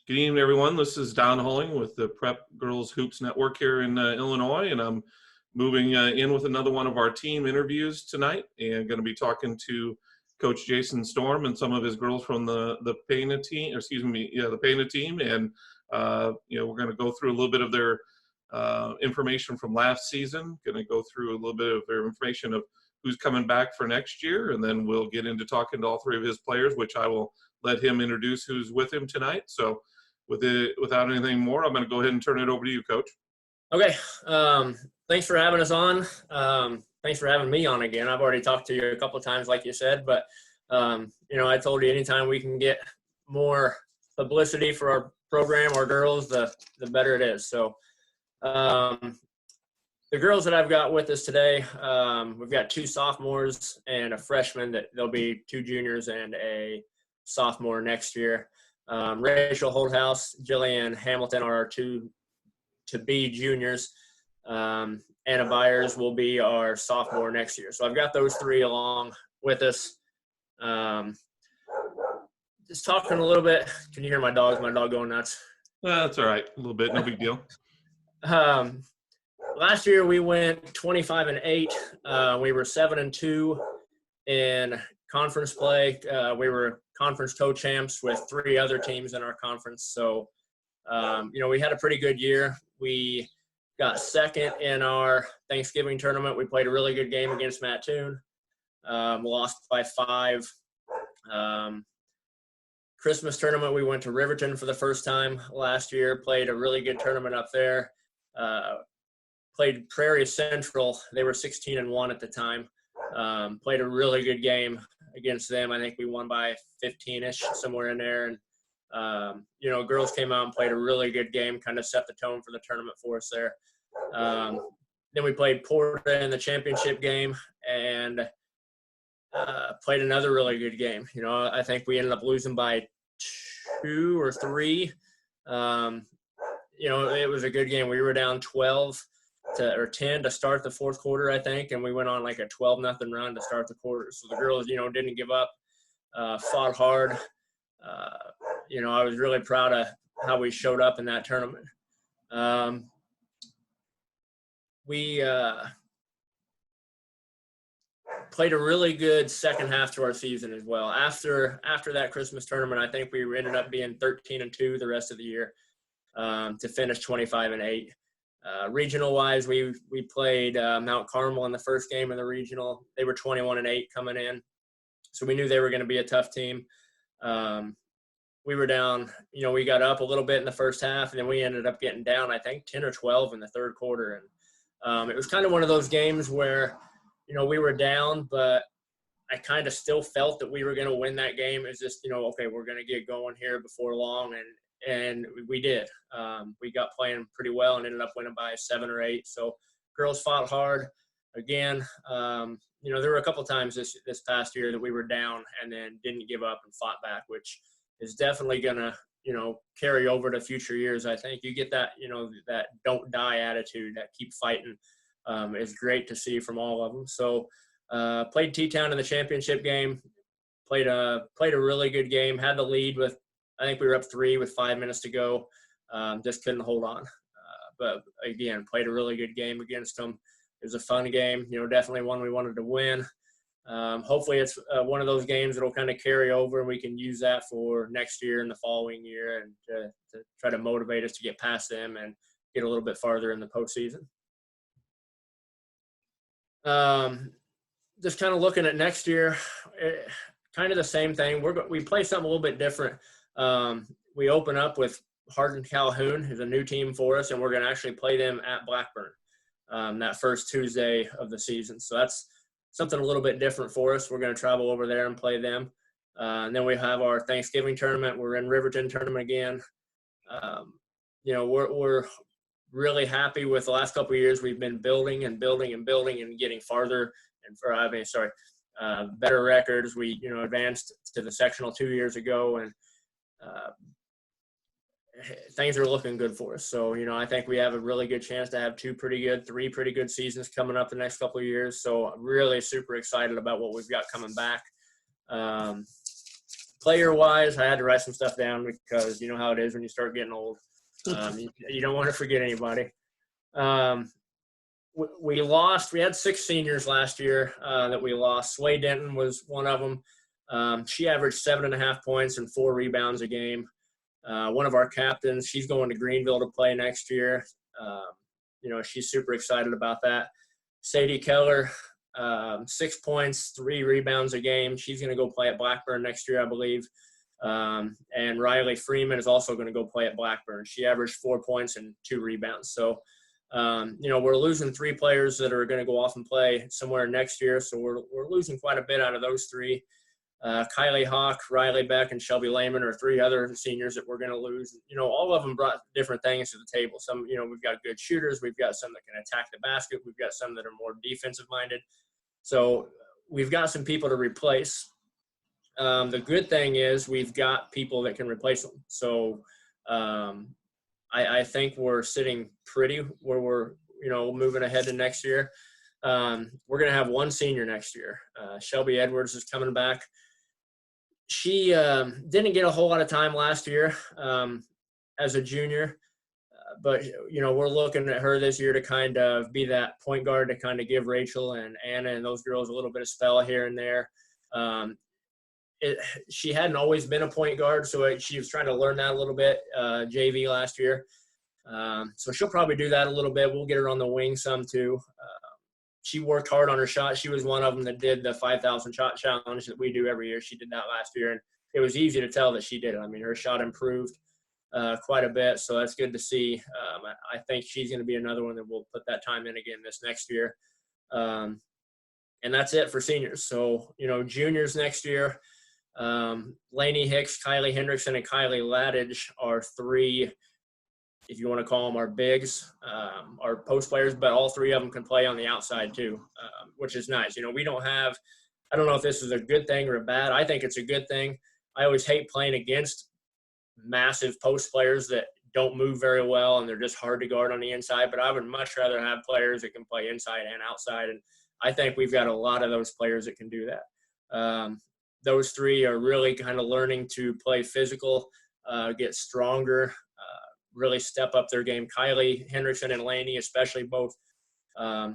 Good evening, everyone. This is Don Hulling with the Prep Girls Hoops Network here in Illinois, and I'm moving in with another one of our team interviews tonight, and going to be talking to Coach Jason Storm and some of his girls from the Pana team, the Pana team, and we're going to go through a little bit of their information from last season. Going to go through a little bit of their information of who's coming back for next year, and then we'll get into talking to all three of his players, which I will let him introduce who's with him tonight. So without anything more, I'm going to go ahead and turn it over to you, Coach. Okay. Thanks for having us on. Thanks for having me on again. I've already talked to you a couple of times, like you said, but, I told you anytime we can get more publicity for our program, our girls, the better it is. So the girls that I've got with us today, we've got two sophomores and a freshman. That there'll be two juniors and a sophomore next year. Rachel Holthaus, Jillian Hamilton are our two to-be juniors. Anna Beyers will be our sophomore next year. So I've got those three along with us. Just talking a little bit. Can you hear my dog? Is my dog going nuts? That's all right. A little bit. No big deal. Last year we went 25-8. We were 7-2 in conference play. We were conference co-champs with three other teams in our conference. So, we had a pretty good year. We got second in our Thanksgiving tournament. We played a really good game against Mattoon. Lost by 5. Christmas tournament, we went to Riverton for the first time last year. Played a really good tournament up there. Played Prairie Central. They were 16-1 at the time. Played a really good game against them. I think we won by 15-ish, somewhere in there. And, girls came out and played a really good game, kind of set the tone for the tournament for us there. Then we played Porta in the championship game and played another really good game. I think we ended up losing by 2 or 3. It was a good game. We were down 10 to start the fourth quarter, I think, and we went on like a 12-0 run to start the quarter. So the girls, didn't give up, fought hard. I was really proud of how we showed up in that tournament. We played a really good second half to our season as well. After that Christmas tournament, I think we ended up being 13-2 the rest of the year to finish 25-8. Regional-wise, we played Mount Carmel in the first game of the regional. They were 21-8 coming in, so we knew they were going to be a tough team. We were down, we got up a little bit in the first half, and then we ended up getting down, I think, 10 or 12 in the third quarter. And it was kind of one of those games where, we were down, but I kind of still felt that we were going to win that game. It's just, okay, we're going to get going here before long, and we did. We got playing pretty well and ended up winning by 7 or 8. So girls fought hard. Again, there were a couple times this past year that we were down and then didn't give up and fought back, which is definitely going to, carry over to future years. I think you get that, that don't die attitude, that keep fighting is great to see from all of them. So played T-Town in the championship game, played a really good game, had the lead with, I think we were up 3 with 5 minutes to go. Just couldn't hold on. But again, played a really good game against them. It was a fun game, definitely one we wanted to win. Hopefully it's one of those games that'll kind of carry over and we can use that for next year and the following year and to try to motivate us to get past them and get a little bit farther in the postseason. Just kind of looking at next year, kind of the same thing. We play something a little bit different. We open up with Hardin Calhoun, who's a new team for us, and we're going to actually play them at Blackburn that first Tuesday of the season. So that's something a little bit different for us. We're going to travel over there and play them. And then we have our Thanksgiving tournament. We're in Riverton tournament again. We're really happy with the last couple of years. We've been building and getting farther better records. We, advanced to the sectional 2 years ago, and things are looking good for us. So, I think we have a really good chance to have 3 pretty good seasons coming up the next couple of years. So I'm really super excited about what we've got coming back. Player-wise, I had to write some stuff down because you know how it is when you start getting old. You don't want to forget anybody. We lost. We had 6 seniors last year that we lost. Sway Denton was one of them. She averaged 7.5 points and 4 rebounds a game. One of our captains, she's going to Greenville to play next year. She's super excited about that. Sadie Keller, 6 points, 3 rebounds a game. She's going to go play at Blackburn next year, I believe. And Riley Freeman is also going to go play at Blackburn. She averaged 4 points and 2 rebounds. So, we're losing 3 players that are going to go off and play somewhere next year. So we're losing quite a bit out of those 3. Kylie Hawk, Riley Beck, and Shelby Lehman are 3 other seniors that we're going to lose. All of them brought different things to the table. Some, we've got good shooters. We've got some that can attack the basket. We've got some that are more defensive minded. So we've got some people to replace. The good thing is we've got people that can replace them. So I think we're sitting pretty where we're, moving ahead to next year. We're going to have 1 senior next year. Shelby Edwards is coming back. She didn't get a whole lot of time last year as a junior, but, we're looking at her this year to kind of be that point guard to kind of give Rachel and Anna and those girls a little bit of spell here and there. She hadn't always been a point guard, so she was trying to learn that a little bit, JV last year. So she'll probably do that a little bit. We'll get her on the wing some too. She worked hard on her shot. She was one of them that did the 5,000 shot challenge that we do every year. She did that last year, and it was easy to tell that she did it. I mean, her shot improved quite a bit, so that's good to see. I think she's going to be another one that will put that time in again this next year. And that's it for seniors. So, juniors next year, Lainey Hicks, Kylie Hendrickson, and Kylie Ladage are 3, if you want to call them our bigs, our post players, but all 3 of them can play on the outside too, which is nice. We don't have – I don't know if this is a good thing or a bad. I think it's a good thing. I always hate playing against massive post players that don't move very well and they're just hard to guard on the inside, but I would much rather have players that can play inside and outside, and I think we've got a lot of those players that can do that. Those 3 are really kind of learning to play physical, get stronger, really step up their game. Kylie Hendrickson and Laney especially both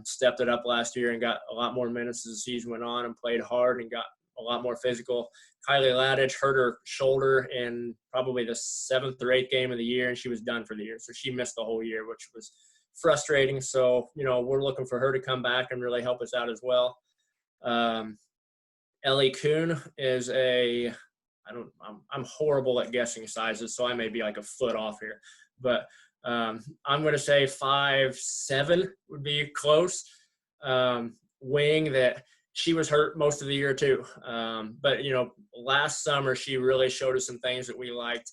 stepped it up last year and got a lot more minutes as the season went on and played hard and got a lot more physical. Kylie Ladage hurt her shoulder in probably the 7th or 8th game of the year, and she was done for the year. So she missed the whole year, which was frustrating. So, we're looking for her to come back and really help us out as well. Ellie Kuhn is I'm horrible at guessing sizes, so I may be like a foot off here. But I'm going to say 5'7" would be close. Wing that she was hurt most of the year too. But, last summer she really showed us some things that we liked.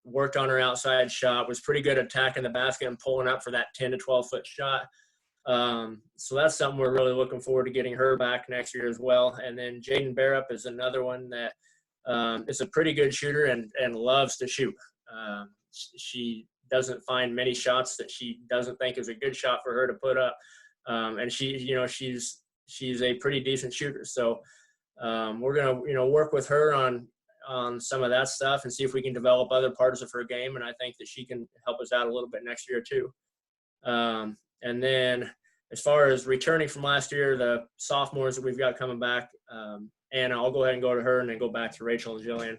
Worked on her outside shot, was pretty good at attacking the basket and pulling up for that 10 to 12-foot shot. So that's something we're really looking forward to getting her back next year as well. And then Jaden Barrup is another one that is a pretty good shooter and loves to shoot. She doesn't find many shots that she doesn't think is a good shot for her to put up. And she's a pretty decent shooter. So we're going to, work with her on some of that stuff and see if we can develop other parts of her game. And I think that she can help us out a little bit next year too. And then as far as returning from last year, the sophomores that we've got coming back, Anna, I'll go ahead and go to her and then go back to Rachel and Jillian.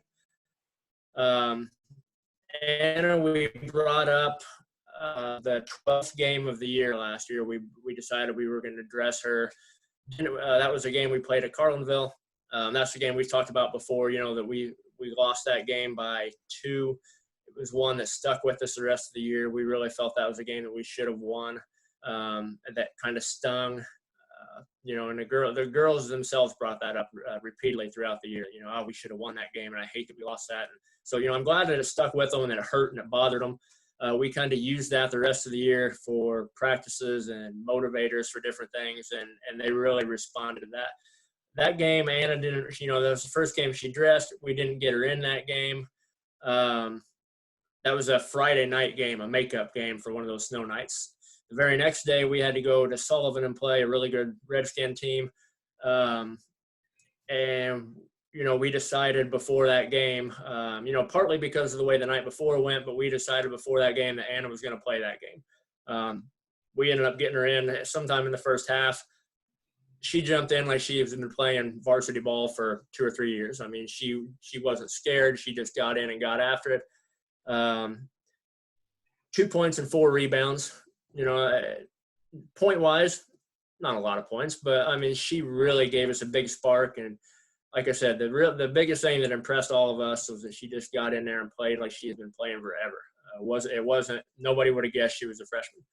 Anna, we brought up the 12th game of the year last year. We decided we were going to dress her. That was a game we played at Carlinville. That's the game we've talked about before, that we lost that game by 2. It was one that stuck with us the rest of the year. We really felt that was a game that we should have won. That kind of stung, and the girls themselves brought that up repeatedly throughout the year. We should have won that game, and I hate that we lost that. And so, I'm glad that it stuck with them and it hurt and it bothered them. We kind of used that the rest of the year for practices and motivators for different things, and they really responded to that. That game, Anna didn't, that was the first game she dressed. We didn't get her in that game. That was a Friday night game, a makeup game for one of those snow nights. The very next day, we had to go to Sullivan and play a really good Redskin team. And we decided before that game, partly because of the way the night before went, but we decided before that game that Anna was going to play that game. We ended up getting her in sometime in the first half. She jumped in like she has been playing varsity ball for 2 or 3 years. I mean, she wasn't scared. She just got in and got after it. 2 points and 4 rebounds. Point-wise, not a lot of points, but, I mean, she really gave us a big spark. And like I said, the biggest thing that impressed all of us was that she just got in there and played like she had been playing forever. It wasn't nobody would have guessed she was a freshman.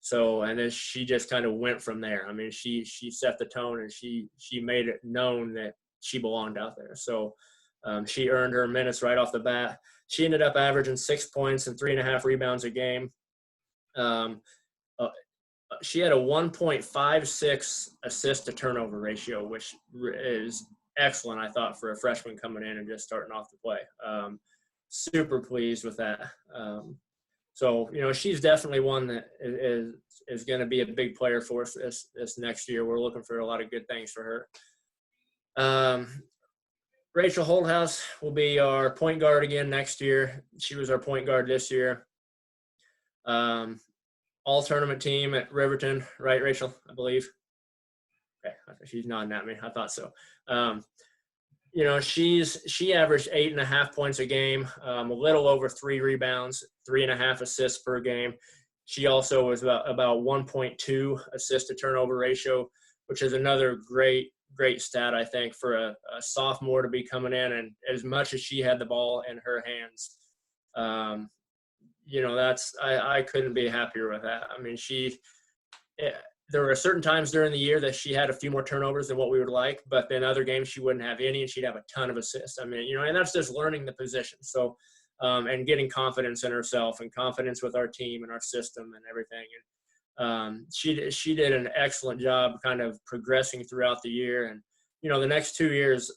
So, and then she just kind of went from there. I mean, she set the tone, and she made it known that she belonged out there. So she earned her minutes right off the bat. She ended up averaging 6 points and 3.5 rebounds a game. She had a 1.56 assist to turnover ratio, which is excellent, I thought, for a freshman coming in and just starting off the play. Super pleased with that. So, she's definitely one that is going to be a big player for us this next year. We're looking for a lot of good things for her. Rachel Holthaus will be our point guard again next year. She was our point guard this year. All-tournament team at Riverton, right, Rachel, I believe? Okay, she's nodding at me. I thought so. She averaged 8.5 points a game, a little over 3 rebounds, 3.5 assists per game. She also was about 1.2 assist to turnover ratio, which is another great stat, I think, for a sophomore to be coming in. And as much as she had the ball in her hands, I couldn't be happier with that. I mean, there were certain times during the year that she had a few more turnovers than what we would like, but then other games she wouldn't have any, and she'd have a ton of assists. I mean, and that's just learning the position. So, and getting confidence in herself and confidence with our team and our system and everything. And she did an excellent job kind of progressing throughout the year. And, the next 2 years,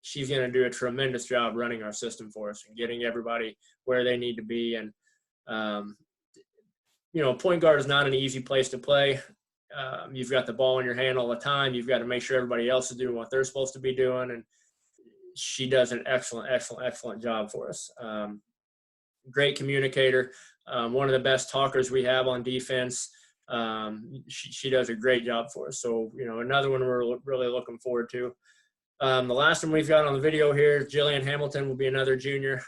she's going to do a tremendous job running our system for us and getting everybody where they need to be. And, point guard is not an easy place to play. You've got the ball in your hand all the time. You've got to make sure everybody else is doing what they're supposed to be doing. And she does an excellent job for us. Great communicator. One of the best talkers we have on defense. She does a great job for us. So, another one we're really looking forward to. The last one we've got on the video here is Jillian Hamilton will be another junior.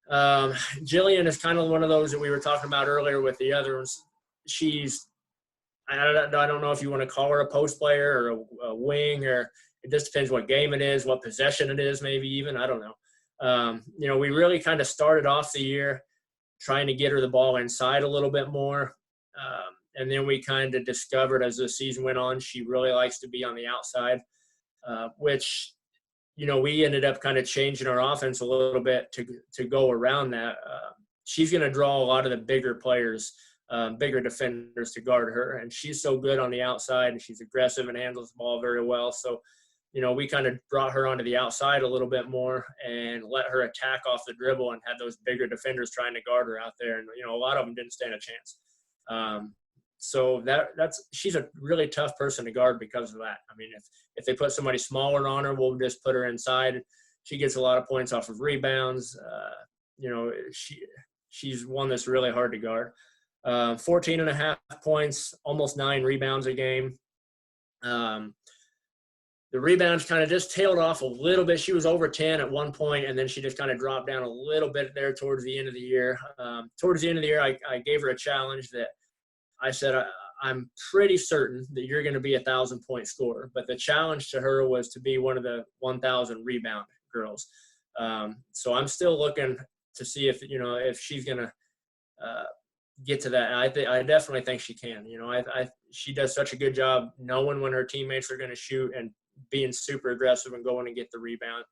Jillian is kind of one of those that we were talking about earlier with the other ones. I don't know if you want to call her a post player or a wing, or it just depends what game it is, what possession it is, maybe even. I don't know. We really kind of started off the year trying to get her the ball inside a little bit more. And then we kind of discovered as the season went on, she really likes to be on the outside, which, we ended up kind of changing our offense a little bit to go around that. She's going to draw a lot of the bigger players, bigger defenders to guard her. And she's so good on the outside, and she's aggressive and handles the ball very well. So, we kind of brought her onto the outside a little bit more and let her attack off the dribble and had those bigger defenders trying to guard her out there. And, a lot of them didn't stand a chance. So she's a really tough person to guard because of that. I mean, if they put somebody smaller on her, we'll just put her inside. She gets a lot of points off of rebounds. She's one that's really hard to guard. 14.5 points, almost 9 rebounds a game. The rebounds kind of just tailed off a little bit. She was over 10 at one point, and then she just kind of dropped down a little bit there towards the end of the year. Towards the end of the year, I gave her a challenge that I said, I'm pretty certain that you're going to be a 1,000-point scorer. But the challenge to her was to be one of the 1,000 rebound girls. So I'm still looking to see if she's going to get to that. I definitely think she can. She does such a good job knowing when her teammates are going to shoot and being super aggressive and going and get the rebound.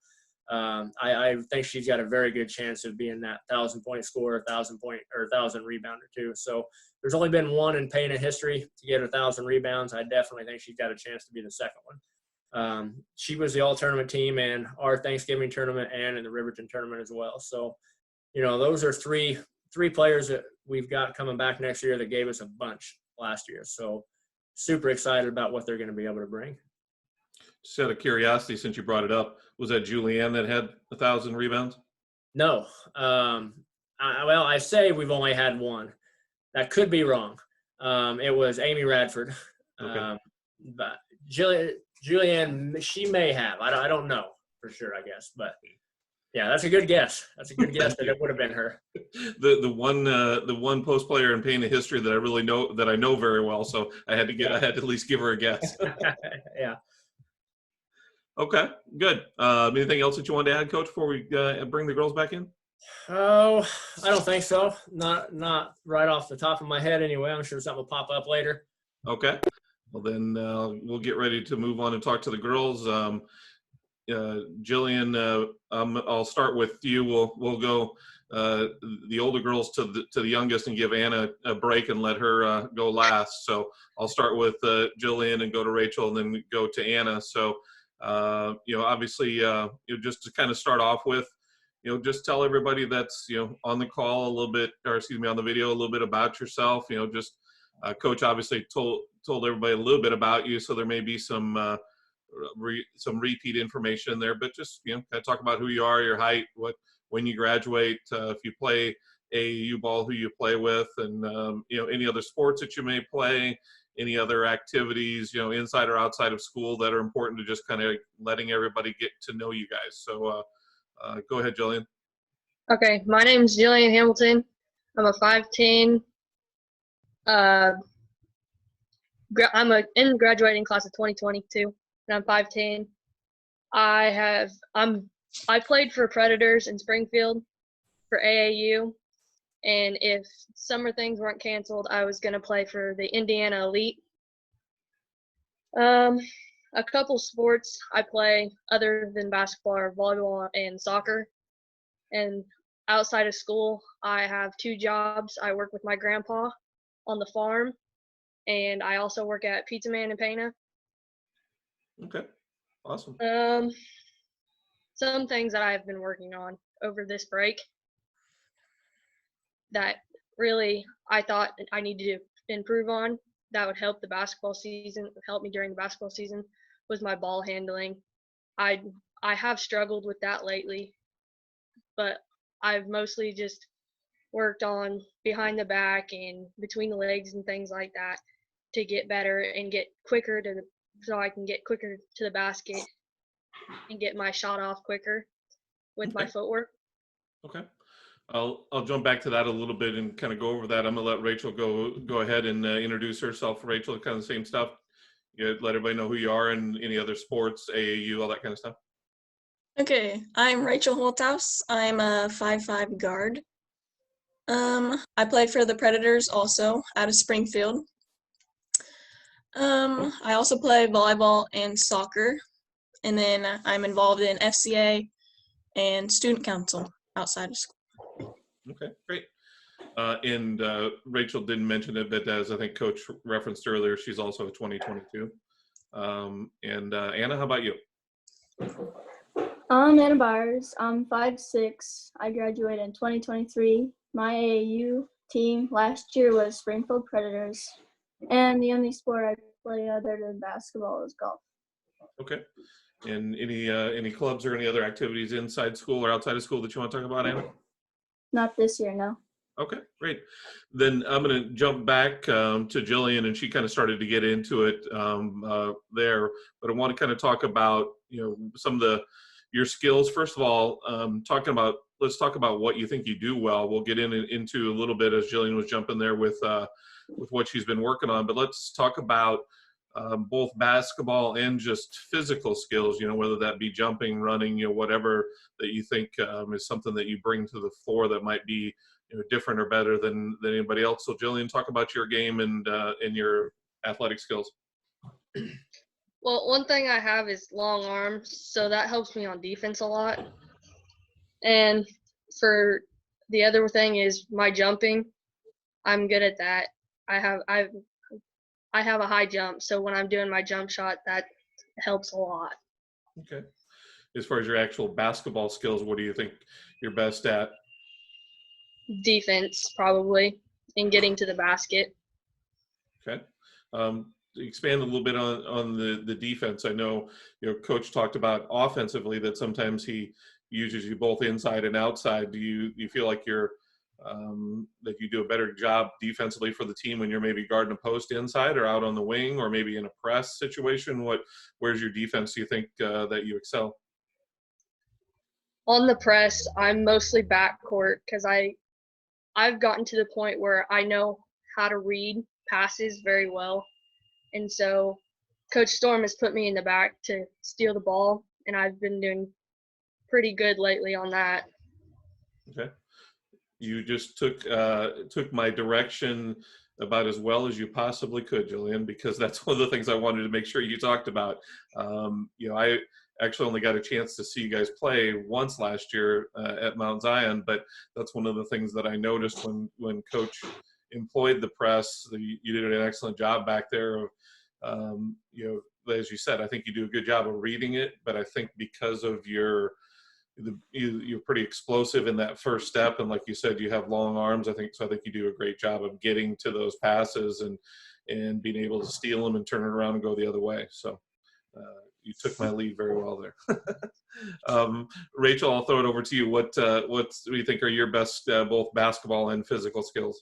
I think she's got a very good chance of being that 1,000-point scorer, 1,000-point or 1,000 rebounder too. So there's only been one in Pana history to get 1,000 rebounds. I definitely think she's got a chance to be the second one. She was the all-tournament team in our Thanksgiving tournament and in the Riverton tournament as well. So, those are three players that we've got coming back next year that gave us a bunch last year. So super excited about what they're going to be able to bring. Just out of curiosity, since you brought it up, was that Julianne that had 1,000 rebounds? No. I say we've only had one. That could be wrong. It was Amy Radford. Okay. But Julianne, she may have. I don't know for sure, I guess. But yeah, that's a good guess. That's a good guess that it would have been her. The one post player in Pana history that I know very well, so I had to at least give her a guess. Yeah. Okay, good. Anything else that you wanted to add, Coach, before we bring the girls back in? Oh, I don't think so. Not right off the top of my head anyway. I'm sure something will pop up later. Okay. Well, then we'll get ready to move on and talk to the girls. Jillian, I'll start with you. We'll go the older girls to the youngest and give Anna a break and let her go last. So I'll start with Jillian and go to Rachel and then go to Anna. So obviously, just to kind of start off with, just tell everybody that's on the call a little bit, or excuse me, on the video a little bit about yourself. Just Coach obviously told everybody a little bit about you, so there may be some repeat information there, but just kind of talk about who you are, your height, when you graduate, if you play AAU ball, who you play with, and any other sports that you may play, any other activities inside or outside of school that are important to just kind of letting everybody get to know you guys. So go ahead, Jillian. Okay, my name's Jillian Hamilton. I'm a 5'10". I'm in the graduating class of 2022, and I'm 5'10". I played for Predators in Springfield for AAU, and if summer things weren't canceled, I was gonna play for the Indiana Elite. A couple sports I play other than basketball are volleyball and soccer. And outside of school, I have 2 jobs. I work with my grandpa on the farm, and I also work at Pizza Man in Pana. Okay, awesome. Some things that I've been working on over this break that really I thought I needed to improve on that would help me during the basketball season was my ball handling. I have struggled with that lately, but I've mostly just worked on behind the back and between the legs and things like that to get better and get quicker so I can get quicker to the basket and get my shot off quicker with my footwork. Okay. I'll jump back to that a little bit and kind of go over that. I'm gonna let Rachel go ahead and introduce herself. Rachel, kind of the same stuff. Let everybody know who you are and any other sports, AAU, all that kind of stuff. Okay, I'm Rachel Holthaus. I'm a 5'5" guard. I play for the Predators also out of Springfield. I also play volleyball and soccer, and then I'm involved in FCA and student council outside of school. Okay, great. And Rachel didn't mention it, but as I think Coach referenced earlier, she's also a 2022. And Anna, how about you? I'm Anna Beyers. I'm 5'6". I graduated in 2023. My AAU team last year was Springfield Predators, and the only sport I play other than basketball is golf. Okay. And any clubs or any other activities inside school or outside of school that you want to talk about, Anna? Not this year, no. Okay, great. Then I'm going to jump back to Jillian, and she kind of started to get into it there. But I want to kind of talk about some of your skills. First of all, let's talk about what you think you do well. We'll get into a little bit as Jillian was jumping there with what she's been working on. But let's talk about both basketball and just physical skills, whether that be jumping, running, whatever that you think is something that you bring to the floor that might be different or better than anybody else. So Jillian, talk about your game and your athletic skills. Well, one thing I have is long arms, so that helps me on defense a lot. And for the other thing is my jumping. I'm good at that. I have a high jump, so when I'm doing my jump shot, that helps a lot. Okay. As far as your actual basketball skills, what do you think you're best at? Defense, probably, and getting to the basket. Okay. expand a little bit on the defense. I know, Coach talked about offensively that sometimes he uses you both inside and outside. Do you feel like that you do a better job defensively for the team when you're maybe guarding a post inside or out on the wing or maybe in a press situation? Where's your defense, do you think, that you excel? On the press, I'm mostly backcourt because I've gotten to the point where I know how to read passes very well. And so Coach Storm has put me in the back to steal the ball, and I've been doing pretty good lately on that. Okay. You just took my direction about as well as you possibly could, Jillian, because that's one of the things I wanted to make sure you talked about. I actually only got a chance to see you guys play once last year at Mount Zion, but that's one of the things that I noticed when Coach employed the press. You did an excellent job back there of, as you said, I think you do a good job of reading it, but I think because of you're pretty explosive in that first step, and like you said, you have long arms. I think you do a great job of getting to those passes and being able to steal them and turn it around and go the other way. So you took my lead very well there. Rachel, I'll throw it over to you. What do you think are your best both basketball and physical skills?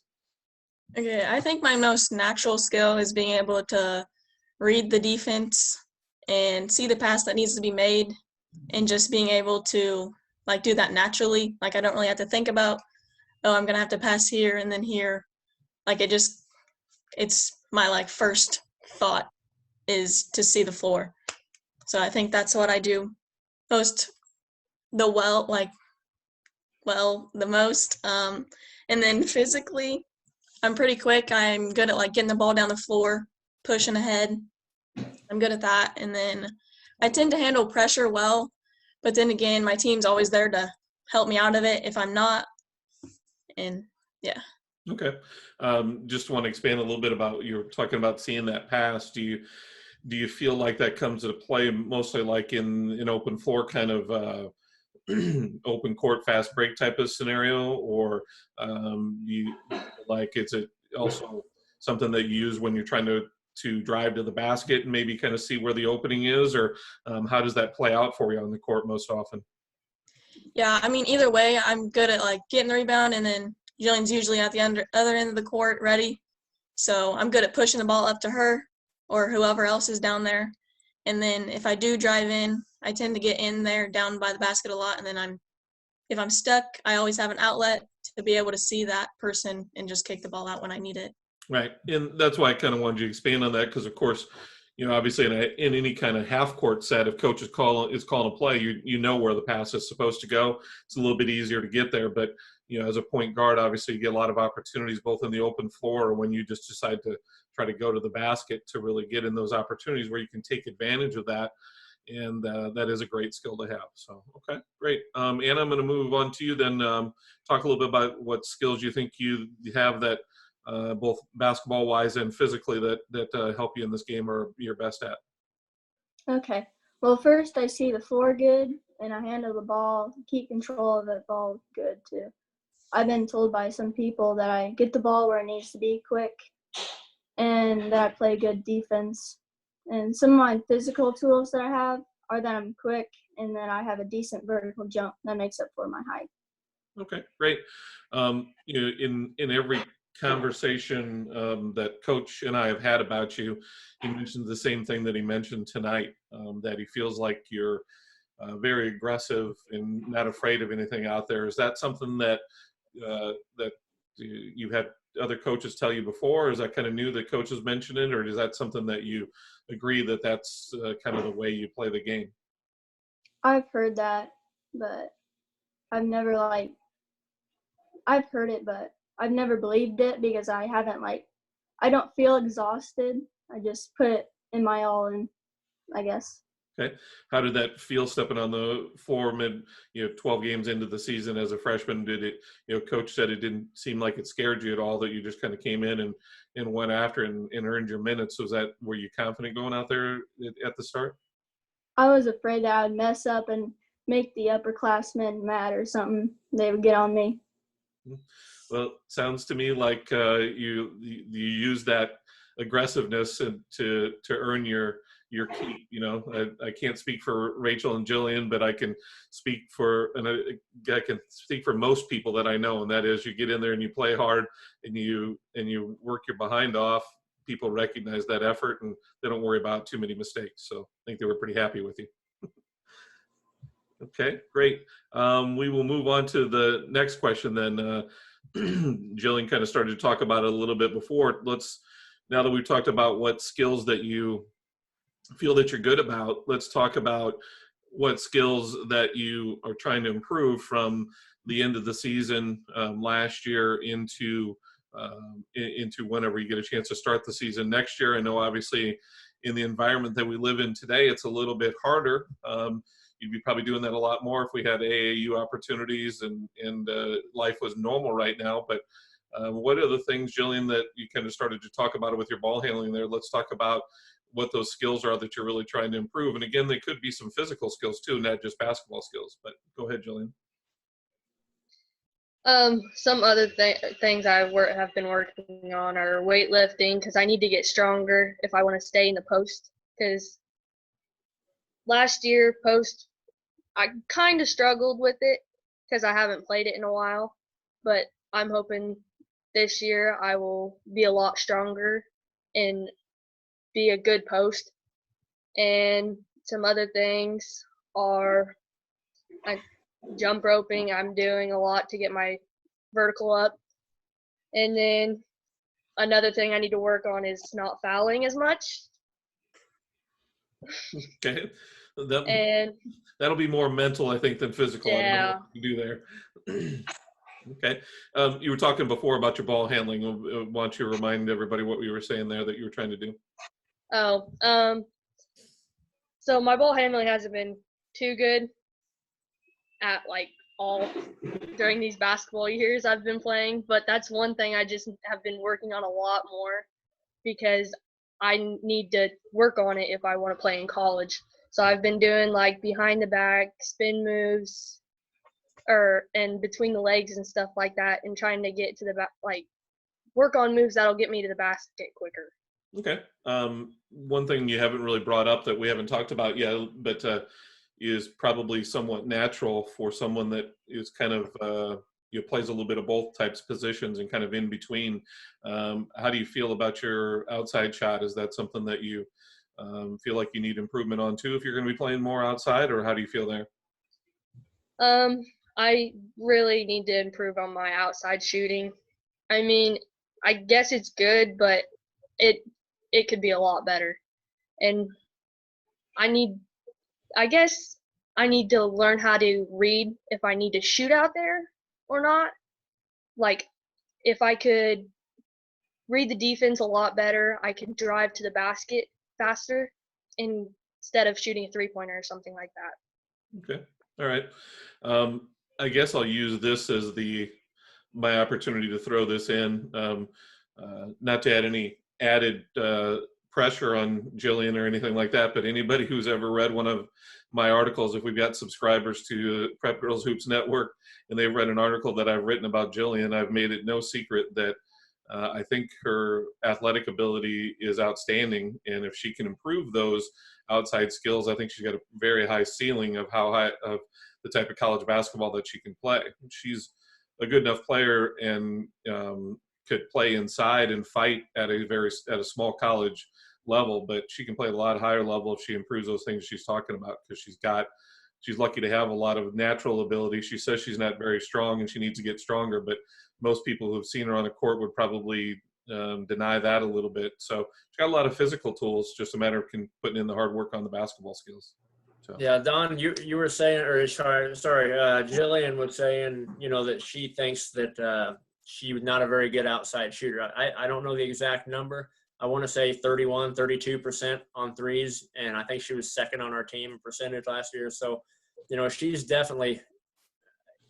Okay, I think my most natural skill is being able to read the defense and see the pass that needs to be made, and just being able to do that naturally. I don't really have to think about, oh, I'm gonna have to pass here and then here. It's my first thought is to see the floor. So I think that's what I do most the most. And then physically, I'm pretty quick. I'm good at getting the ball down the floor, pushing ahead. I'm good at that. And then I tend to handle pressure well, but then again, my team's always there to help me out of it if I'm not. And yeah. Okay. Just want to expand a little bit about, you're talking about seeing that pass. Do you feel like that comes into play mostly in open floor kind of open court fast break type of scenario, or is it also something that you use when you're trying to drive to the basket and maybe kind of see where the opening is, or how does that play out for you on the court most often? Yeah, either way, I'm good at getting the rebound, and then Jillian's usually at the other end of the court ready. So I'm good at pushing the ball up to her or whoever else is down there. And then if I do drive in, I tend to get in there down by the basket a lot. And then if I'm stuck, I always have an outlet to be able to see that person and just kick the ball out when I need it. Right. And that's why I kind of wanted you to expand on that, because of course, obviously in any kind of half court set, if coach is calling a play, you know where the pass is supposed to go. It's a little bit easier to get there, but as a point guard, obviously you get a lot of opportunities both in the open floor or when you just decide to try to go to the basket to really get in those opportunities where you can take advantage of that. And that is a great skill to have. So, okay, great. Anna, I'm going to move on to you then. Talk a little bit about what skills you think you have that both basketball-wise and physically that help you in this game or you're best at. Okay. Well, first I see the floor good, and I handle the ball, keep control of the ball good too. I've been told by some people that I get the ball where it needs to be quick, and that I play good defense. And some of my physical tools that I have are that I'm quick, and then I have a decent vertical jump that makes up for my height. Okay, great. In every conversation that Coach and I have had about you, he mentioned the same thing that he mentioned tonight, that he feels like you're very aggressive and not afraid of anything out there. Is that something that you've had other coaches tell you before, or is that kind of new that coaches mentioned it, or is that something that you agree that that's kind of the way you play the game? I've heard that, but I've never I've heard it, but I've never believed it because I haven't I don't feel exhausted. I just put it in my all in, I guess. Okay. How did that feel stepping on the floor 12 games into the season as a freshman? Did it, Coach said it didn't seem like it scared you at all, that you just kind of came in and went after and earned your minutes. Were you confident going out there at the start? I was afraid that I would mess up and make the upperclassmen mad or something. They would get on me. Well, sounds to me like you use that aggressiveness and to earn your keep. You know, I can't speak for Rachel and Jillian, but I can speak for most people that I know, and that is, you get in there and you play hard and you work your behind off. People recognize that effort and they don't worry about too many mistakes. So I think they were pretty happy with you. Okay, great. We will move on to the next question then. Jillian kind of started to talk about it a little bit before. Now that we've talked about what skills that you feel that you're good about, let's talk about what skills that you are trying to improve from the end of the season last year into whenever you get a chance to start the season next year. I know obviously in the environment that we live in today, it's a little bit harder. You'd be probably doing that a lot more if we had AAU opportunities and life was normal right now. But what are the things, Jillian, that you kind of started to talk about it with your ball handling there? Let's talk about what those skills are that you're really trying to improve. And again, they could be some physical skills too, not just basketball skills. But go ahead, Jillian. Some other things I have been working on are weightlifting, because I need to get stronger if I want to stay in the post. Because last year post, I kind of struggled with it because I haven't played it in a while. But I'm hoping this year I will be a lot stronger and be a good post. And some other things are jump roping. I'm doing a lot to get my vertical up. And then another thing I need to work on is not fouling as much. Okay. And That'll be more mental, I think, than physical. Yeah. I don't know what you do there. Okay. You were talking before about your ball handling. Why don't you remind everybody what you were saying there that you were trying to do? So my ball handling hasn't been too good at all during these basketball years I've been playing, but that's one thing I just have been working on a lot more, because I need to work on it if I want to play in college. So I've been doing behind the back spin moves and between the legs and stuff like that, and trying to get to the back, work on moves that'll get me to the basket quicker. Okay. One thing you haven't really brought up that we haven't talked about yet, but is probably somewhat natural for someone that is kind of plays a little bit of both types of positions and kind of in between. How do you feel about your outside shot? Is that something that you feel like you need improvement on too if you're going to be playing more outside, or how do you feel there? I really need to improve on my outside shooting. I mean, I guess it's good, but it could be a lot better. And I guess I need to learn how to read if I need to shoot out there or not. If I could read the defense a lot better, I could drive to the basket faster instead of shooting a three-pointer or something like that. Okay. All right. I guess I'll use this as my opportunity to throw this in, not to add any added pressure on Jillian or anything like that, but anybody who's ever read one of my articles, if we've got subscribers to Prep Girls Hoops Network and they've read an article that I've written about Jillian, I've made it no secret that I think her athletic ability is outstanding, and if she can improve those outside skills, I think she's got a very high ceiling of the type of college basketball that she can play. She's a good enough player and could play inside and fight at a small college level, but she can play at a lot higher level if she improves those things she's talking about, because she's lucky to have a lot of natural ability. She says she's not very strong and she needs to get stronger, but most people who've seen her on the court would probably deny that a little bit. So she's got a lot of physical tools, just a matter of putting in the hard work on the basketball skills. So. Yeah, Don, you were saying, or sorry, Jillian was saying, that she thinks that she was not a very good outside shooter. I don't know the exact number. I want to say 32% on threes, and I think she was second on our team in percentage last year. So, she's definitely,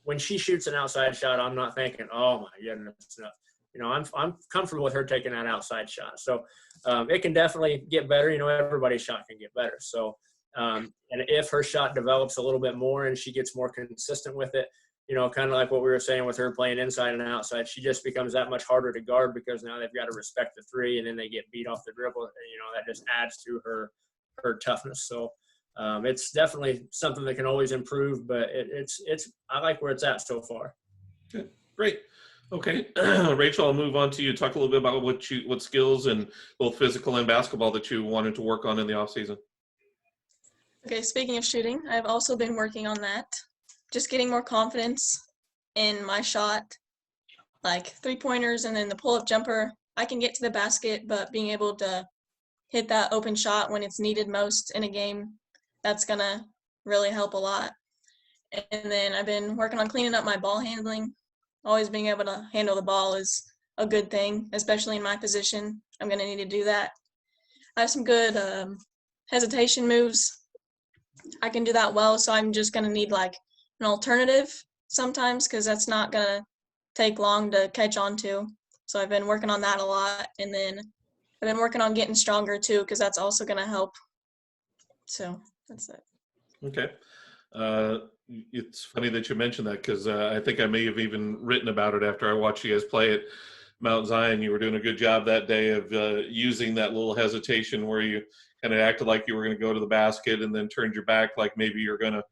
when she shoots an outside shot, I'm not thinking, oh my goodness, no. I'm comfortable with her taking that outside shot. So it can definitely get better. Everybody's shot can get better. So, and if her shot develops a little bit more and she gets more consistent with it, kind of like what we were saying with her playing inside and outside, she just becomes that much harder to guard because now they've got to respect the three, and then they get beat off the dribble. That just adds to her toughness. So it's definitely something that can always improve, but I like where it's at so far. Okay, great. Okay, Rachel, I'll move on to you. Talk a little bit about what skills in both physical and basketball that you wanted to work on in the off season. Okay, speaking of shooting, I've also been working on that. Just getting more confidence in my shot, like three-pointers and then the pull-up jumper. I can get to the basket, but being able to hit that open shot when it's needed most in a game, that's going to really help a lot. And then I've been working on cleaning up my ball handling. Always being able to handle the ball is a good thing, especially in my position. I'm going to need to do that. I have some good hesitation moves. I can do that well, so I'm just going to need like an alternative sometimes because that's not going to take long to catch on to. So I've been working on that a lot. And then I've been working on getting stronger too because that's also going to help. So that's it. Okay. It's funny that you mentioned that because I think I may have even written about it after I watched you guys play at Mount Zion. You were doing a good job that day of using that little hesitation where you kind of acted like you were going to go to the basket and then turned your back like maybe you're going to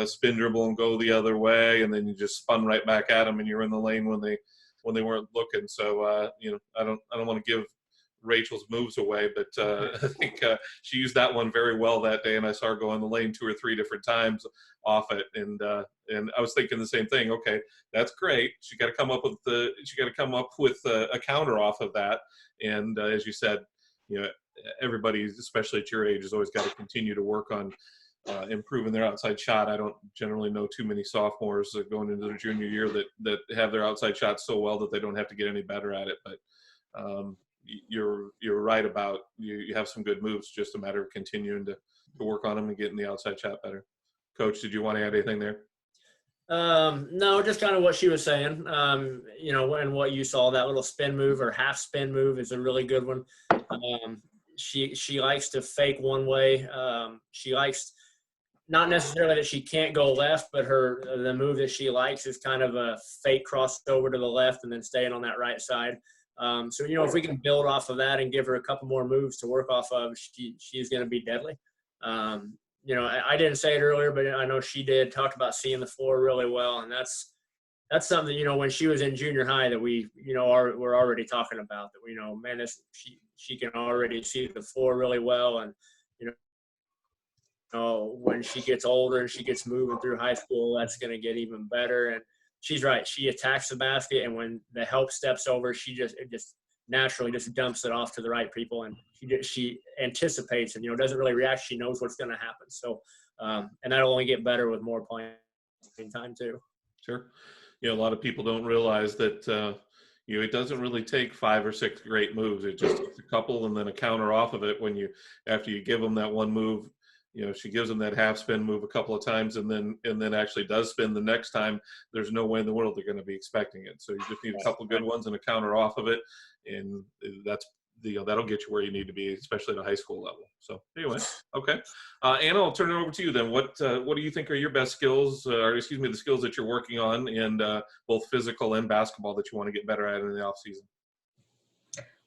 spin dribble and go the other way, and then you just spun right back at them and you're in the lane when they weren't looking. So I don't want to give Rachel's moves away, but I think she used that one very well that day, and I saw her go in the lane 2 or 3 different times off it, and I was thinking the same thing. Okay, that's great. She got to come up with a counter off of that, and as you said, everybody, especially at your age, has always got to continue to work on improving their outside shot. I don't generally know too many sophomores going into their junior year that have their outside shot so well that they don't have to get any better at it, but you're right about you have some good moves, just a matter of continuing to work on them and getting the outside shot better. Coach, did you want to add anything there? No, just kind of what she was saying. And what you saw, that little spin move or half spin move is a really good one. She likes to fake one way. She likes, not necessarily that she can't go left, but the move that she likes is kind of a fake crossover to the left and then staying on that right side. So if we can build off of that and give her a couple more moves to work off of, she's going to be deadly. I didn't say it earlier, but I know she did talk about seeing the floor really well, and that's something when she was in junior high that we're already talking about, that man, she can already see the floor really well, and when she gets older and she gets moving through high school, that's going to get even better. And she's right. She attacks the basket, and when the help steps over, she just naturally just dumps it off to the right people, and she anticipates and doesn't really react. She knows what's going to happen. So, and that'll only get better with more playing time too. Sure. A lot of people don't realize that it doesn't really take 5 or 6 great moves. It just takes a couple and then a counter off of it. After you give them that one move. She gives them that half spin move a couple of times and then actually does spin the next time. There's no way in the world they're going to be expecting it. So you just need a couple good ones and a counter off of it. And that's, that'll get you where you need to be, especially at a high school level. So anyway, okay. Anna, I'll turn it over to you then. What do you think are your best skills, the skills that you're working on in both physical and basketball that you want to get better at in the off season?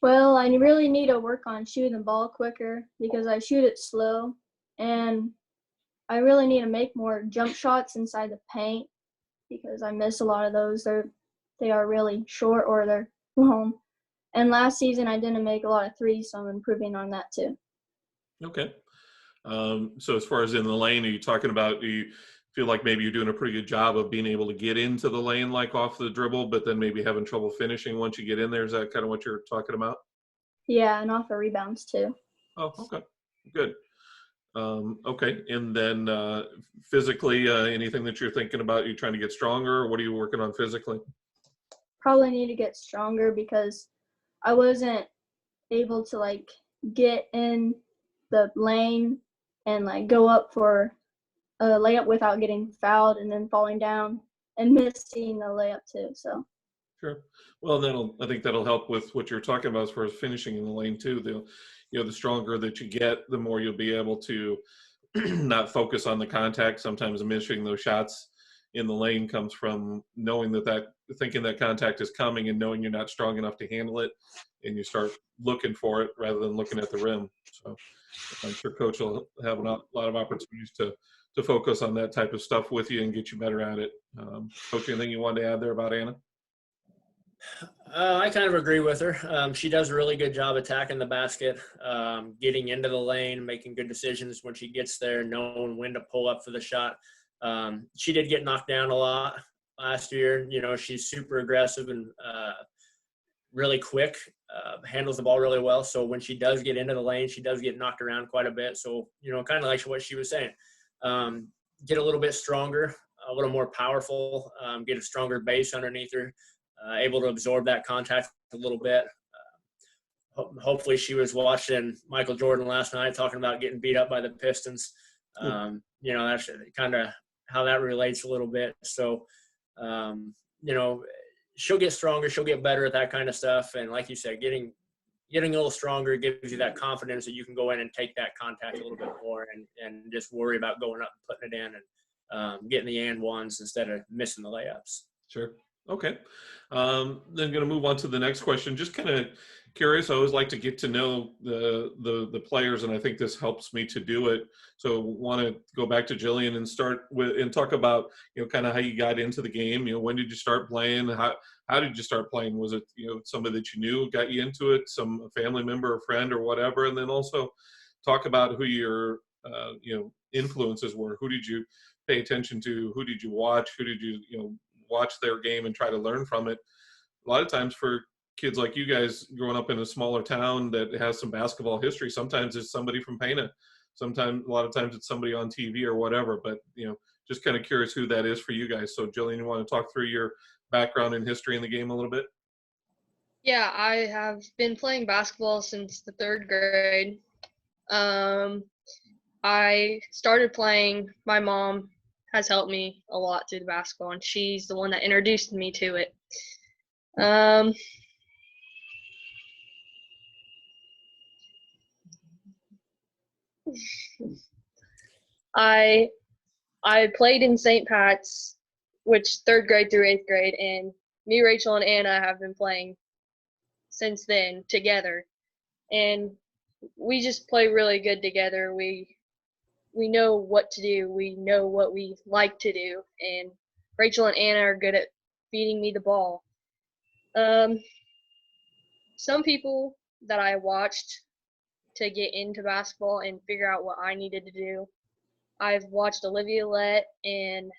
Well, I really need to work on shooting the ball quicker because I shoot it slow. And I really need to make more jump shots inside the paint because I miss a lot of those. They are really short or they're long. And last season I didn't make a lot of threes, so I'm improving on that too. Okay. So as far as in the lane, are you talking about, do you feel like maybe you're doing a pretty good job of being able to get into the lane like off the dribble, but then maybe having trouble finishing once you get in there? Is that kind of what you're talking about? Yeah, and off of rebounds too. Oh, okay. Good. Okay. And then physically, anything that you're thinking about, you trying to get stronger, or what are you working on physically? Probably need to get stronger because I wasn't able to get in the lane and go up for a layup without getting fouled and then falling down and missing the layup too. So. Sure. Well, I think that'll help with what you're talking about as far as finishing in the lane too. The stronger that you get, the more you'll be able to not focus on the contact, sometimes missing those shots, in the lane comes from knowing thinking that contact is coming and knowing you're not strong enough to handle it, and you start looking for it rather than looking at the rim. So I'm sure Coach will have a lot of opportunities to focus on that type of stuff with you and get you better at it. Coach, anything you wanted to add there about Anna? I kind of agree with her. She does a really good job attacking the basket, getting into the lane, making good decisions when she gets there, knowing when to pull up for the shot. She did get knocked down a lot last year. You know, she's super aggressive and really quick, handles the ball really well. So when she does get into the lane, she does get knocked around quite a bit. So, you know, kind of like what she was saying, get a little bit stronger, a little more powerful, get a stronger base underneath her. Able to absorb that contact a little bit. Hopefully she was watching Michael Jordan last night talking about getting beat up by the Pistons. You know, that's kind of how that relates a little bit. So, you know, she'll get stronger. She'll get better at that kind of stuff. And like you said, getting a little stronger gives you that confidence that you can go in and take that contact a little bit more and just worry about going up and putting it in and getting the and ones instead of missing the layups. Sure. Okay. Then going to move on to the next question. Just kind of curious. I always like to get to know the players, and I think this helps me to do it. So want to go back to Jillian and start with and talk about, you know, kind of how you got into the game. You know, when did you start playing? How did you start playing? Was it, you know, somebody that you knew got you into it, some family member or friend or whatever? And then also talk about who your you know, influences were. Who did you pay attention to? Who did you watch? Who did you, you know, watch their game and try to learn from it? A lot of times for kids like you guys growing up in a smaller town that has some basketball history, sometimes it's somebody from Pana. Sometimes, a lot of times it's somebody on TV or whatever, but, you know, just kind of curious who that is for you guys. So Jillian, you want to talk through your background and history in the game a little bit? Yeah, I have been playing basketball since the 3rd grade. I started playing, my mom has helped me a lot through the basketball, and she's the one that introduced me to it. I played in St. Pat's, which 3rd grade through 8th grade, and me, Rachel, and Anna have been playing since then together, and we just play really good together. We know what to do. We know what we like to do, and Rachel and Anna are good at feeding me the ball. Some people that I watched to get into basketball and figure out what I needed to do, I've watched Olivia Lett and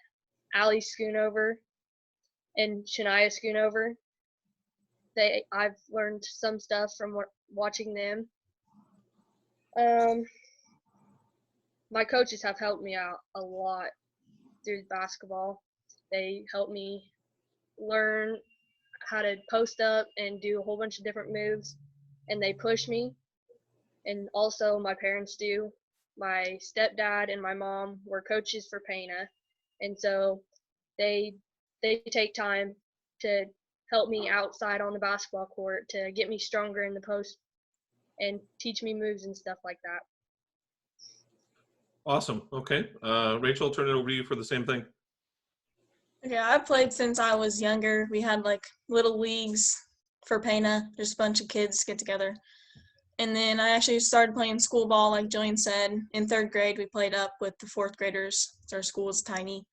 Allie Schoonover and Shania Schoonover. I've learned some stuff from watching them. My coaches have helped me out a lot through basketball. They helped me learn how to post up and do a whole bunch of different moves, and they push me. And also my parents do. My stepdad and my mom were coaches for Pana, and so they take time to help me outside on the basketball court to get me stronger in the post and teach me moves and stuff like that. Awesome. Okay. Rachel, I'll turn it over to you for the same thing. Okay, I played since I was younger. We had like little leagues for Pana, just a bunch of kids get together. And then I actually started playing school ball, like Jillian said. In 3rd grade, we played up with the 4th graders. Our school was tiny.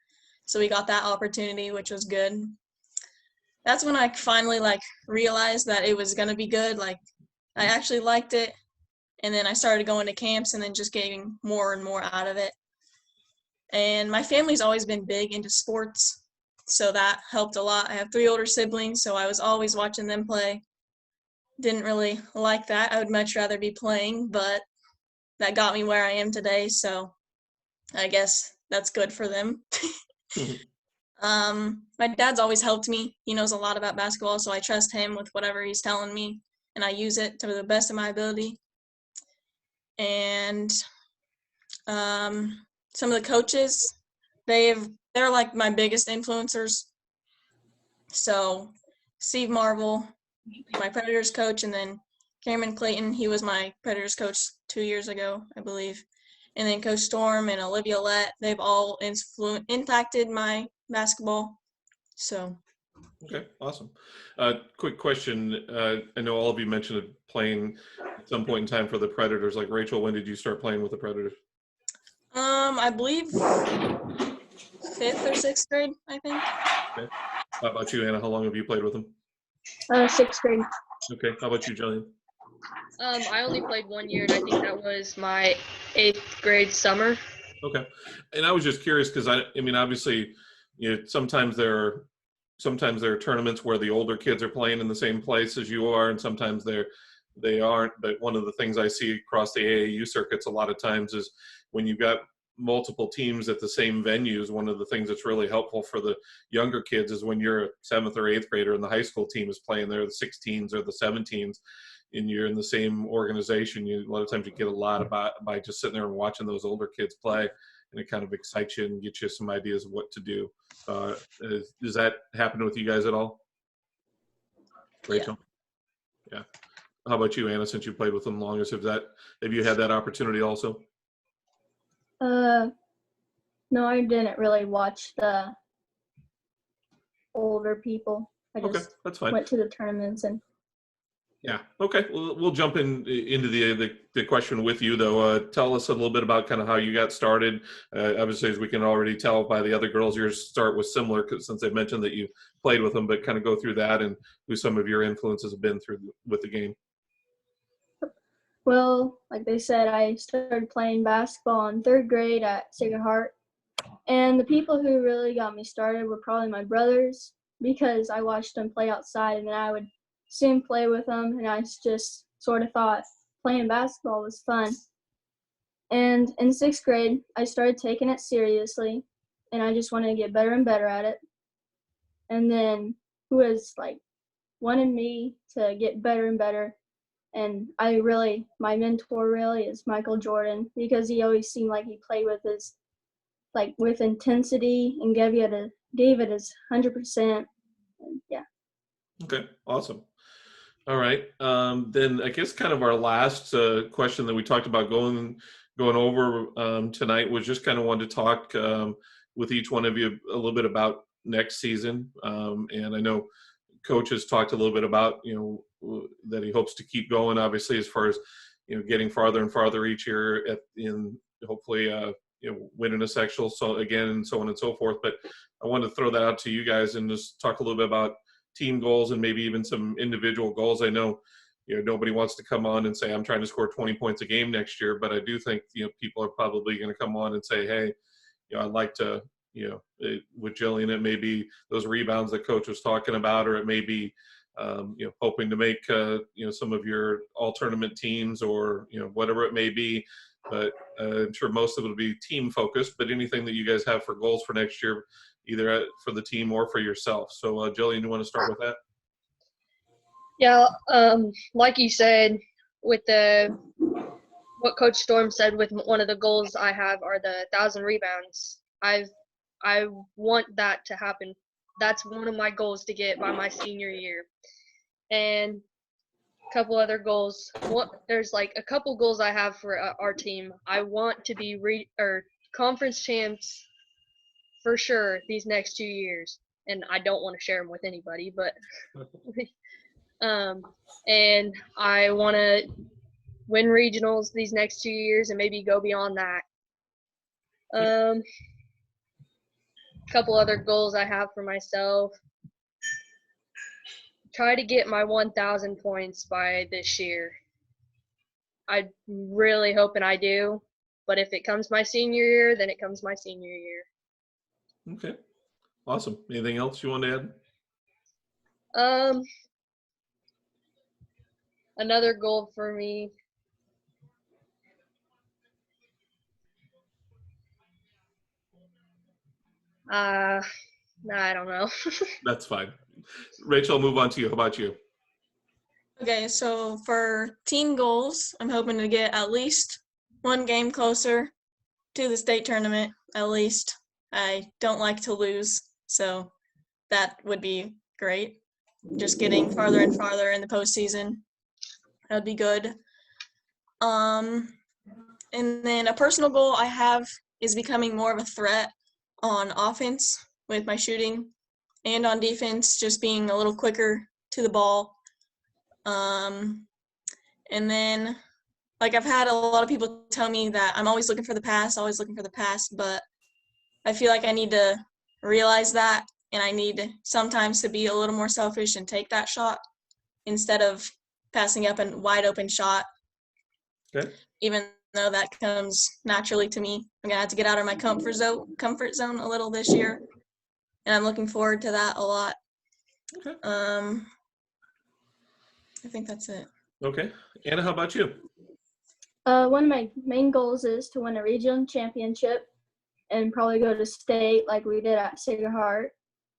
So we got that opportunity, which was good. That's when I finally like realized that it was going to be good. Like I actually liked it. And then I started going to camps and then just getting more and more out of it. And my family's always been big into sports, so that helped a lot. I have 3 older siblings, so I was always watching them play. Didn't really like that. I would much rather be playing, but that got me where I am today, so I guess that's good for them. My dad's always helped me. He knows a lot about basketball, so I trust him with whatever he's telling me, and I use it to the best of my ability. And some of the coaches, they're like my biggest influencers. So Steve Marvel, my Predators coach, and then Cameron Clayton, he was my Predators coach 2 years ago, I believe. And then Coach Storm and Olivia Lett, they've all impacted my basketball. So. Okay, awesome. Quick question. I know all of you mentioned playing at some point in time for the Predators. Like Rachel, when did you start playing with the Predators? I believe 5th or 6th grade, I think. Okay. How about you, Anna? How long have you played with them? 6th grade. Okay. How about you, Jillian? I only played 1 year, and I think that was my 8th grade summer. Okay. And I was just curious because I mean, obviously, sometimes there are tournaments where the older kids are playing in the same place as you are, and sometimes they aren't. But one of the things I see across the AAU circuits a lot of times is when you've got multiple teams at the same venues, one of the things that's really helpful for the younger kids is when you're a 7th or 8th grader and the high school team is playing there, the 16s or the 17s, and you're in the same organization, a lot of times you get a lot by just sitting there and watching those older kids play, and it kind of excites you and gets you some ideas of what to do. Does that happen with you guys at all? Rachel? Yeah. How about you, Anna, since you played with them longest? Have you had that opportunity also? No, I didn't really watch the older people. I Okay, just that's fine. went to the tournaments and. Yeah. Okay. Well, we'll jump into the question with you, though. Tell us a little bit about kind of how you got started. Obviously, as we can already tell by the other girls, your start was similar since they mentioned that you played with them, but kind of go through that and who some of your influences have been through with the game. Well, like they said, I started playing basketball in 3rd grade at Sacred Heart. And the people who really got me started were probably my brothers, because I watched them play outside and then I would soon play with them. And I just sort of thought playing basketball was fun. And in 6th grade, I started taking it seriously and I just wanted to get better and better at it. And then who has wanted me to get better and better. And my mentor really is Michael Jordan, because he always seemed like he played with intensity and gave it his 100%. And yeah. Okay, awesome. All right. Then I guess kind of our last question that we talked about going over tonight was just kind of wanted to talk with each one of you a little bit about next season. And I know Coach has talked a little bit about, that he hopes to keep going, obviously, as far as, getting farther and farther each year in hopefully, winning a sectional, so again, and so on and so forth. But I wanted to throw that out to you guys and just talk a little bit about team goals and maybe even some individual goals. I know, nobody wants to come on and say, I'm trying to score 20 points a game next year, but I do think, people are probably going to come on and say, hey, I'd like to, with Jillian, it may be those rebounds that Coach was talking about, or it may be, hoping to make, some of your all tournament teams, or, whatever it may be. But I'm sure most of it will be team focused, but anything that you guys have for goals for next year, either for the team or for yourself. So Jillian, you want to start with that? Yeah, like you said, with what Coach Storm said, with one of the goals I have are the 1,000 rebounds. I want that to happen. That's one of my goals to get by my senior year. And a couple other goals. There's a couple goals I have for our team. I want to be conference champs for sure these next 2 years, and I don't want to share them with anybody, but and I want to win regionals these next 2 years and maybe go beyond that. Couple other goals I have for myself. Try to get my 1,000 points by this year. I'm really hoping I do, but if it comes my senior year, then it comes my senior year. Okay, awesome. Anything else you want to add? Another goal for me. I don't know. That's fine. Rachel, move on to you. How about you? Okay, so for team goals, I'm hoping to get at least one game closer to the state tournament, at least. I don't like to lose, so that would be great. Just getting farther and farther in the postseason, that would be good. And And then a personal goal I have is becoming more of a threat on offense with my shooting, and on defense, just being a little quicker to the ball. And then, like, I've had a lot of people tell me that I'm always looking for the pass, but I feel like I need to realize that, and I need sometimes to be a little more selfish and take that shot instead of passing up a wide open shot. Okay. Even though that comes naturally to me, I'm gonna have to get out of my comfort zone a little this year, and I'm looking forward to that a lot. Okay. I think that's it. Okay. Anna, how about you? One of my main goals is to win a regional championship and probably go to state like we did at Sacred Heart.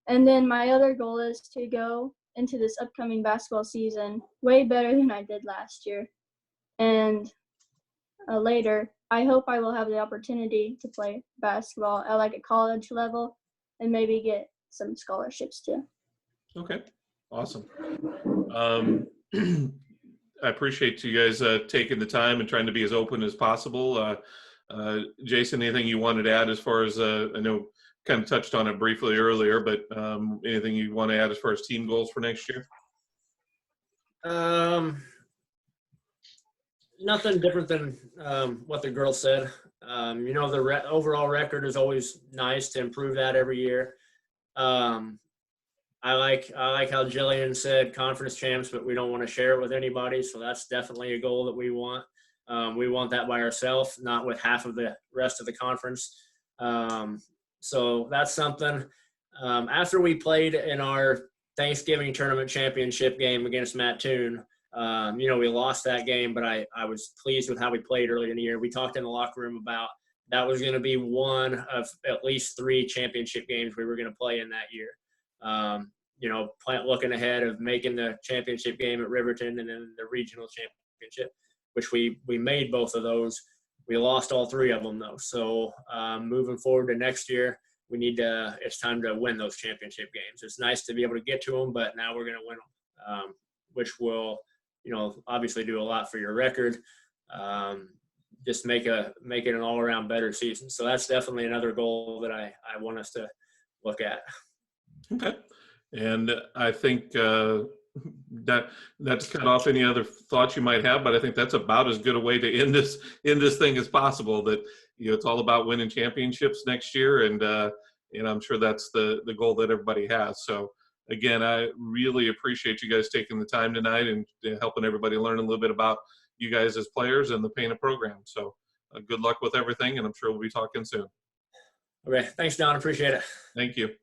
And then my other goal is to go into this upcoming basketball season way better than I did last year. And later, I hope I will have the opportunity to play basketball at like a college level and maybe get some scholarships too. Okay. Awesome. I appreciate you guys taking the time and trying to be as open as possible. Jason, anything you wanted to add as far as, I know kind of touched on it briefly earlier, but anything you want to add as far as team goals for next year? Nothing different than what the girls said. The overall record is always nice to improve that every year. I like how Jillian said conference champs, but we don't want to share it with anybody. So that's definitely a goal that we want. We want that by ourselves, not with half of the rest of the conference. So that's something. After we played in our Thanksgiving tournament championship game against Mattoon, we lost that game, but I was pleased with how we played earlier in the year. We talked in the locker room about that was going to be one of at least 3 championship games we were going to play in that year. Looking ahead of making the championship game at Riverton and then the regional championship, which we made both of those. We lost all 3 of them though. So moving forward to next year, it's time to win those championship games. It's nice to be able to get to them, but now we're going to win them, which will, obviously do a lot for your record. Just make it an all around better season. So that's definitely another goal that I want us to look at. Okay. And I think that's cut off any other thoughts you might have, but I think that's about as good a way to end this thing as possible. That it's all about winning championships next year, and I'm sure that's the goal that everybody has. So again, I really appreciate you guys taking the time tonight and helping everybody learn a little bit about you guys as players and the Pana program. So good luck with everything, and I'm sure we'll be talking soon. Okay, thanks, Don. Appreciate it. Thank you.